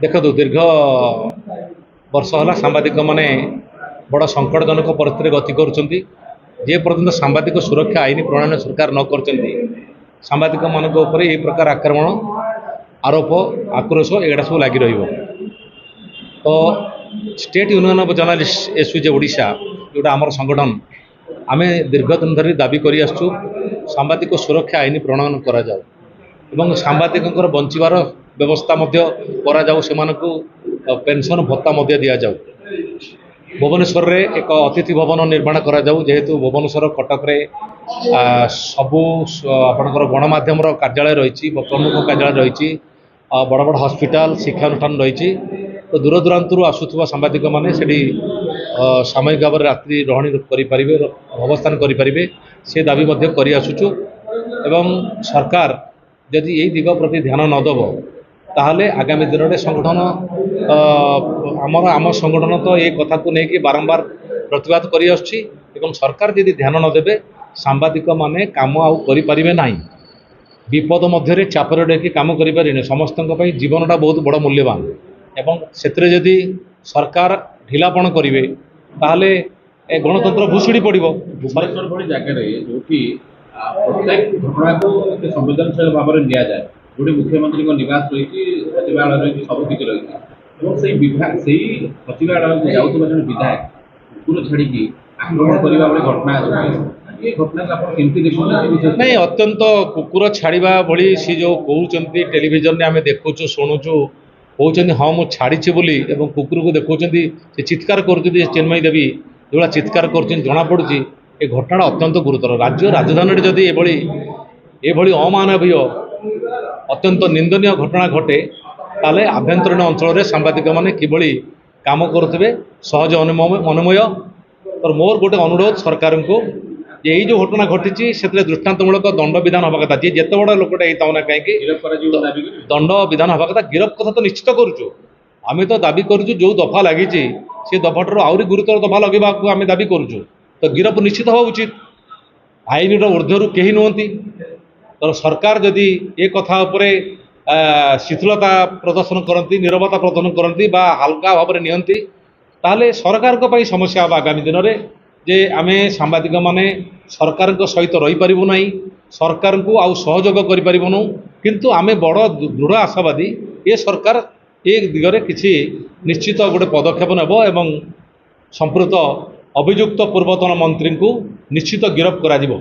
देखो दीर्घ वर्ष है सांबादिक मैंने बड़ संकटजनक परिस्थिति गति कर सांबादिक सुरक्षा आईन प्रणयन सरकार न कर सांबादिक मान प्रकार आक्रमण आरोप आक्रोश एगुड़ा सब लगी तो State Union of Journalist SUJ Odisha जोटा आमर संगठन आम दीर्घ दिन धरी दाबी कर सांबादिक सुरक्षा आईन प्रणयन करा जाऊ एवं सांबादिक बंचार व्यवस्था पेंशन भत्ता दि जाऊ। भुवनेश्वर रे एक अतिथि भवन निर्माण करा जाऊ जेहेतु भुवनेश्वर कटक रे सबू आपणकर गणमाध्यम कार्यालय रही प्रमुख कार्यालय रही बड़ बड़ हॉस्पिटल शिक्षानुष्ठान रही तो दूर दूरांतर आसुवा सांबादिक मैंने सामयिक भाव में रात्रि रही करें अवस्थान करें से दाबी कर आसुचु एवं सरकार जदि यही दिग प्रति ध्यान नदब ताहले आगामी दिन में संगठन आम संगठन तो ये कथा को लेकिन बारंबार प्रतिवाद कर सरकार जदि ध्यान नदेवे सांबादिक माने काम आउ करें ना विपद मध्य चापर डेकी कम करें समस्त जीवनटा बहुत बड़ मूल्यवान एवं से जदि सरकार ढिलापण करेंगे ताहले गणतंत्र भूषुड़ी पड़ो जगह जो प्रत्येक घटना को संवेदनशील भाव में नि जाए जो मुख्यमंत्री निवास रही सचिवालय रही सबकि रही से विभाग से सचिवालय जाऊँ जन विधायक कुकुर छाड़ी आक्रमण करने घटना ये घटना को आप नहीं अत्यंत कुकुर छाड़ा भली सी जो कहते टेलीविजन आम देखु शुणुचु कहते हाँ मुझे छाड़ी बोली कुकुर को देखते चित्कार कर चिन्मयी देवी जो चित्कार कर जना पड़ी ये घटना अत्यंत गुरुतर राज्य राजधानी जदि ये अमानवीय अत्यंत निंदनीय घटना घटे ताले आभ्यंतरीण अंचल सांबादिक मैंने किभली काम करुवे सहज मनोमय तो मोर गोटे अनुरोध सरकार को यही जो घटना घटी से दृष्टांतमूलक दंड विधान हवा कथा जी जिते बड़ लोकटा होता ना कहीं दंड विधान हवा कथा गिरफ कथा तो निश्चित करुचु आम तो दाबी करुचु जो दफा लगी से दफाटर आहरी गुरुतर दफा लगेगा आम दाबी करुचु तो गिरफ निश्चित हवा उचित आईन ऊर्ध्वर कहीं नुहति तो सरकार जदि ये कथा उपरे शिथिलता प्रदर्शन करती नीरवता प्रदर्शन करती बा हल्का भाव में नियंती ताहले सरकार को समस्या हम आगामी दिन में जे आम सांबादिक माने सरकार सहित रही पारिबु नहीं सरकार को आउ सहयोग करि पारिबुनु किंतु आम बड़ दृढ़ आशावादी ये सरकार ये दिगरे किसी निश्चित गोटे पदक्षेप नेब एवं संपृक्त अभियुक्त पूर्वतन मंत्री को निश्चित गिरफ्त करा जिवो।